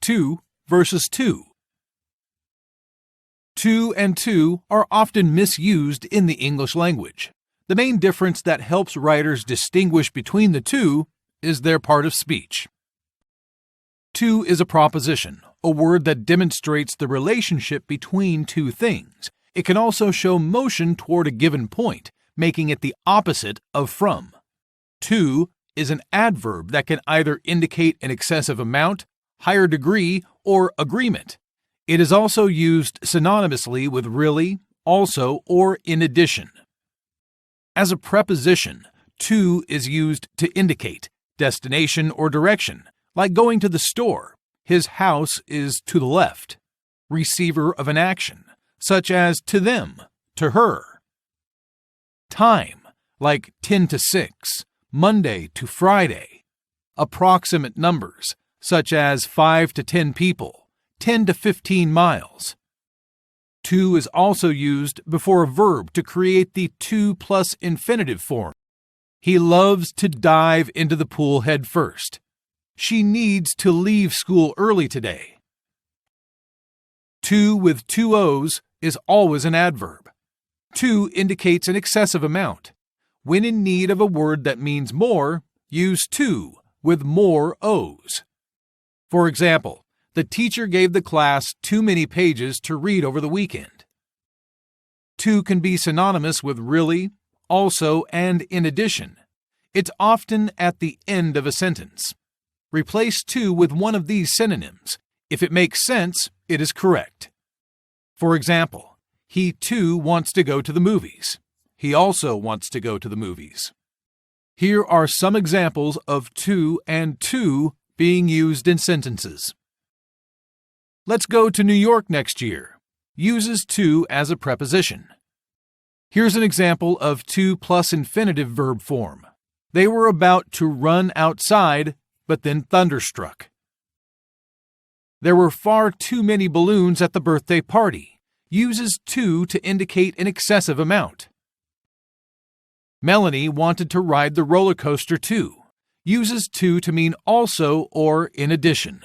two versus two. To and to are often misused in the English language. The main difference that helps writers distinguish between the two is their part of speech. To is a proposition, a word that demonstrates the relationship between two things. It can also show motion toward a given point, making it the opposite of from. To is an adverb that can either indicate an excessive amount, higher degree, or agreement. It is also used synonymously with really, also, or in addition. As a preposition, to is used to indicate destination or direction, like going to the store. His house is to the left. Receiver of an action, such as to them, to her. Time, like 10 to 6, Monday to Friday. Approximate numbers, such as 5 to 10 people, 10 to 15 miles. To is also used before a verb to create the to plus infinitive form. He loves to dive into the pool head first. She needs to leave school early today. To with two O's is always an adverb. To indicates an excessive amount. When in need of a word that means more, use to with more O's. For example, the teacher gave the class too many pages to read over the weekend. To can be synonymous with really, also, and in addition. It's often at the end of a sentence. Replace to with one of these synonyms. If it makes sense, it is correct. For example, he too wants to go to the movies. He also wants to go to the movies. Here are some examples of to and to being used in sentences. Let's go to New York next year. Uses to as a preposition. Here's an example of to plus infinitive verb form. They were about to run outside, but then thunderstruck. There were far too many balloons at the birthday party. Uses to indicate an excessive amount. Melanie wanted to ride the roller coaster too. Uses to mean also or in addition.